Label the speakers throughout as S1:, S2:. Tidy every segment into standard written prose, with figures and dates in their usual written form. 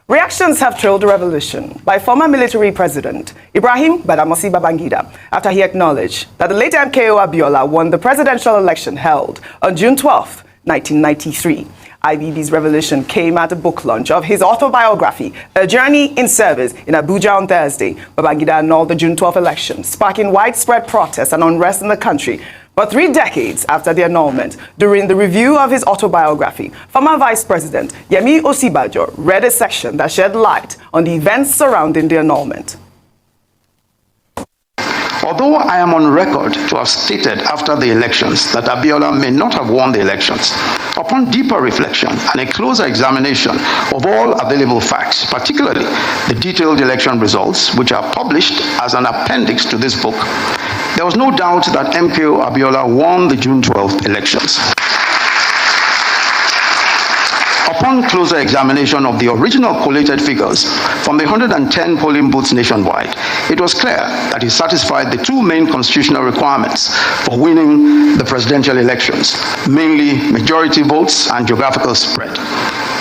S1: Reactions have trailed the revolution by former military president Ibrahim Badamasi Babangida after he acknowledged that the late MKO Abiola won the presidential election held on June 12, 1993. IBB's revelation came at the book launch of his autobiography, A Journey in Service, in Abuja on Thursday. Babangida annulled the June 12 election, sparking widespread protests and unrest in the country. But 3 decades after the annulment, during the review of his autobiography, former Vice President Yemi Osibajo read a section that shed light on the events surrounding the annulment.
S2: Although I am on record to have stated after the elections that Abiola may not have won the elections, upon deeper reflection and a closer examination of all available facts, particularly the detailed election results, which are published as an appendix to this book, there was no doubt that MKO Abiola won the June 12th elections. Upon closer examination of the original collated figures from the 110 polling booths nationwide, it was clear that he satisfied the 2 main constitutional requirements for winning the presidential elections, mainly majority votes and geographical spread.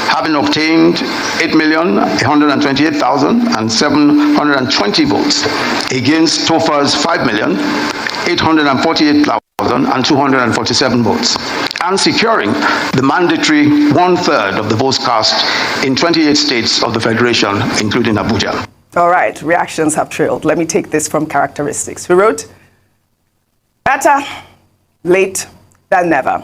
S2: Having obtained 8,128,720 votes against Tofa's 5,848,247 votes, and securing the mandatory 1/3 of the votes cast in 28 states of the Federation, including Abuja.
S1: All right, reactions have trailed. Let me take this from characteristics. Who wrote, "Better late than never."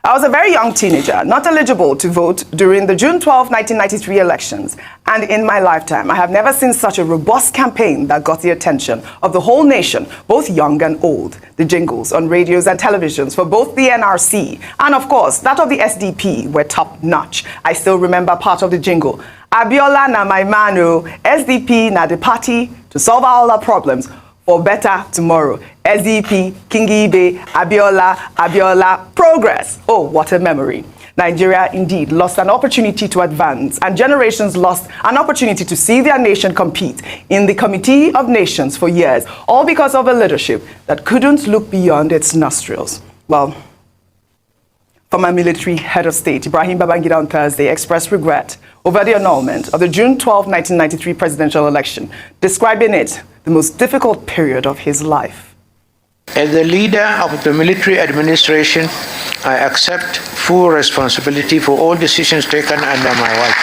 S1: I was a very young teenager, not eligible to vote during the June 12, 1993 elections. And in my lifetime, I have never seen such a robust campaign that got the attention of the whole nation, both young and old. The jingles on radios and televisions for both the NRC and, of course, that of the SDP were top-notch. I still remember part of the jingle. "Abiola na my mano, SDP na the party to solve all our problems for better tomorrow. SDP, Kingibe, Abiola, Abiola, progress." Oh, what a memory. Nigeria indeed lost an opportunity to advance, and generations lost an opportunity to see their nation compete in the Committee of Nations for years, all because of a leadership that couldn't look beyond its nostrils. Well, former military head of state Ibrahim Babangida on Thursday expressed regret over the annulment of the June 12, 1993 presidential election, describing it the most difficult period of his life.
S3: As the leader of the military administration, I accept full responsibility for all decisions taken under my watch.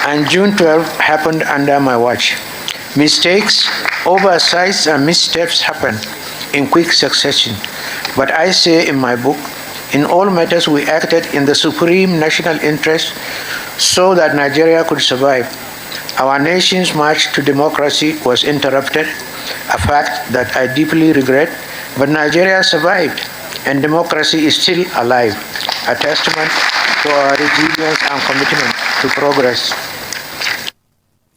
S3: And June 12 happened under my watch. Mistakes, oversights, and missteps happen in quick succession. But I say in my book, in all matters we acted in the supreme national interest so that Nigeria could survive. Our nation's march to democracy was interrupted, a fact that I deeply regret, but Nigeria survived and democracy is still alive, a testament to our resilience and commitment to progress.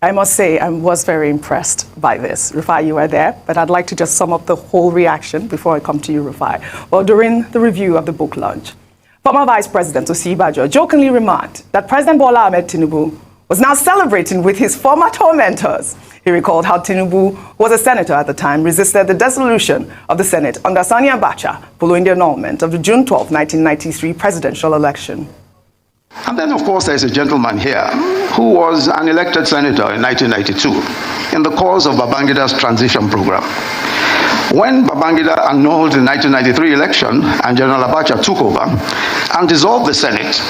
S1: I must say, I was very impressed by this. Rufai, you were there, but I'd like to just sum up the whole reaction before I come to you, Rufai. Well, during the review of the book launch, former Vice President Osibajo jokingly remarked that President Bola Ahmed Tinubu was now celebrating with his former tormentors. He recalled how Tinubu, who was a senator at the time, resisted the dissolution of the Senate under Sani Abacha following the annulment of the June 12, 1993 presidential election.
S2: And then, of course, there's a gentleman here who was an elected senator in 1992 in the course of Babangida's transition program. When Babangida annulled the 1993 election and General Abacha took over and dissolved the Senate,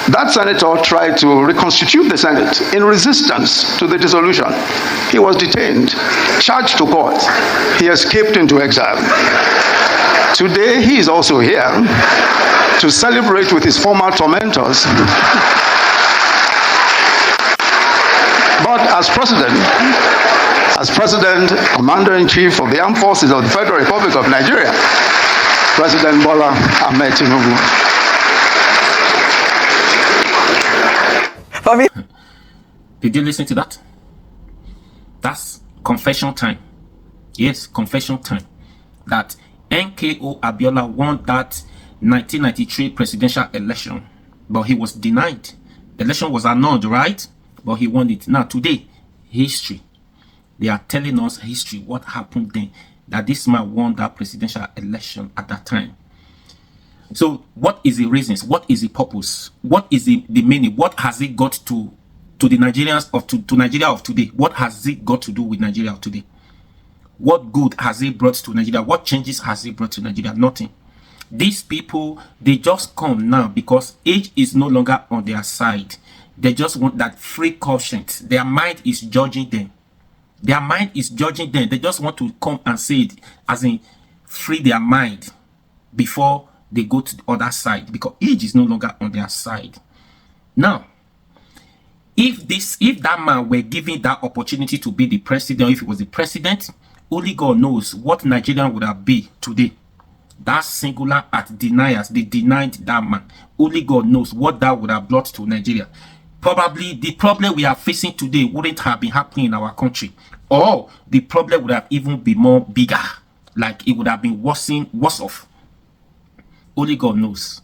S2: that senator tried to reconstitute the Senate in resistance to the dissolution. He was detained, charged to court. He escaped into exile. Today, he is also here to celebrate with his former tormentors. But as President, Commander-in-Chief of the Armed Forces of the Federal Republic of Nigeria, President Bola Ahmed Tinubu.
S4: Did you listen to that? That's confession time. Yes, confession time. That MKO Abiola won that 1993 presidential election, but he was denied. The election was annulled, right? But he won it. Now, today, history. They are telling us history, what happened then, that this man won that presidential election at that time. So what is the reasons? What is the purpose? What is the meaning? What has it got to the Nigerians of to Nigeria of today? What has it got to do with Nigeria of today? What good has it brought to Nigeria? What changes has it brought to Nigeria? Nothing. These people, they just come now because age is no longer on their side. They just want that free conscience. Their mind is judging them. Their mind is judging them. They just want to come and say it, as in free their mind before they go to the other side, because age is no longer on their side. Now, if that man were given that opportunity to be the president, if he was the president, only God knows what Nigeria would have been today. That singular act, deniers, they denied that man. Only God knows what that would have brought to Nigeria. Probably the problem we are facing today wouldn't have been happening in our country, or the problem would have even been more bigger, like it would have been worse off. Only God knows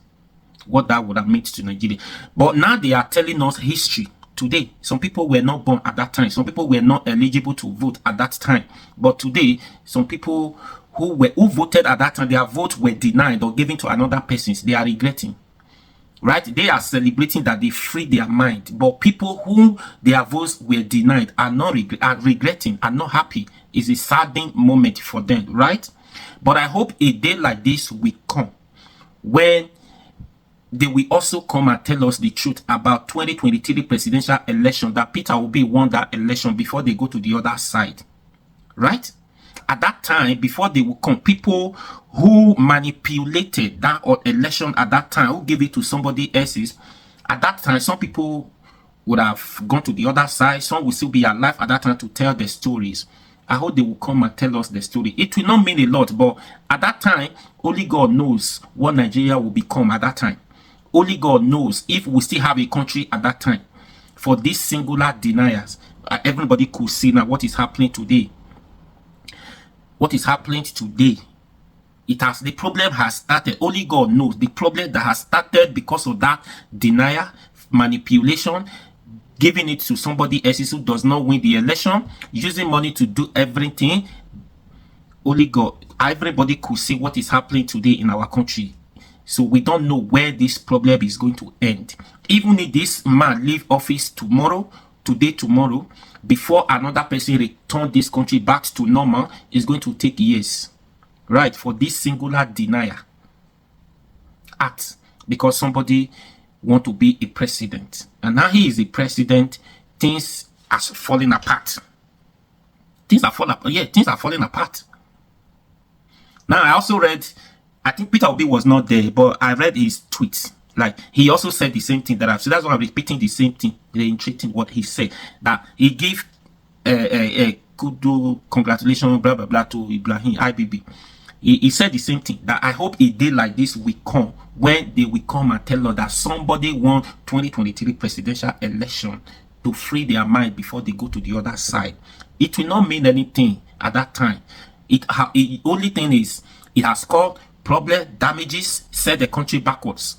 S4: what that would have meant to Nigeria. But now they are telling us history today. Some people were not born at that time. Some people were not eligible to vote at that time. But today, some people who voted at that time, their votes were denied or given to another person. They are regretting. Right? They are celebrating that they freed their mind. But people who their votes were denied are regretting, are not happy. It's a saddening moment for them, right? But I hope a day like this will come when they will also come and tell us the truth about 2023 presidential election, that Peter Obi won that election before they go to the other side. Right? At that time, before they will come, people who manipulated that election at that time, who gave it to somebody else's, at that time, some people would have gone to the other side. Some will still be alive at that time to tell their stories. I hope they will come and tell us the story. It will not mean a lot, but at that time, only God knows what Nigeria will become at that time. Only God knows if we still have a country at that time. For these singular deniers, everybody could see now what is happening today. What is happening today? The problem has started. Only God knows the problem that has started because of that denial, manipulation, giving it to somebody else who does not win the election, using money to do everything. Only God. Everybody could see what is happening today in our country. So we don't know where this problem is going to end. Even if this man leave office tomorrow, before another person return this country back to normal, it's going to take years. Right? For this singular denier act. Because somebody want to be a president. And now he is a president, things are falling apart. Things are falling apart. Now I also read, I think Peter Obi was not there, but I read his tweets. Like, he also said the same thing that I've said. That's why I'm repeating the same thing, reiterating what he said. That he gave kudo, congratulations, blah, blah, blah, to Ibrahim IBB. He said the same thing, that I hope a day like this will come, when they will come and tell us that somebody won 2023 presidential election to free their mind before they go to the other side. It will not mean anything at that time. The only thing is, it has caused problem, damages, set the country backwards.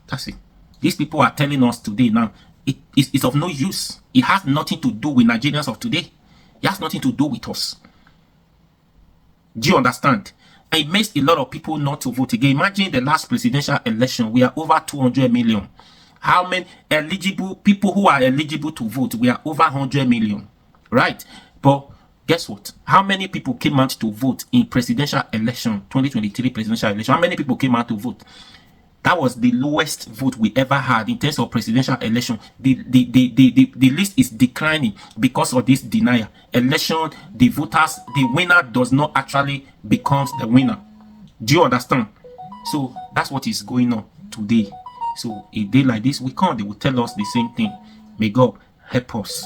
S4: That's it. These people are telling us today now, it's of no use. It has nothing to do with Nigerians of today. It has nothing to do with us. Do you understand? And it makes a lot of people not to vote again. Imagine the last presidential election, we are over 200 million. How many eligible people who are eligible to vote? We are over 100 million. Right? But guess what? How many people came out to vote in presidential election, 2023 presidential election? How many people came out to vote? That was the lowest vote we ever had in terms of presidential election. The list is declining because of this denial. Election, the voters, the winner does not actually becomes the winner. Do you understand? So that's what is going on today. So a day like this, they will tell us the same thing. May God help us.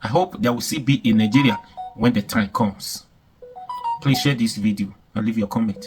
S4: I hope there will still be in Nigeria when the time comes. Please share this video and leave your comment.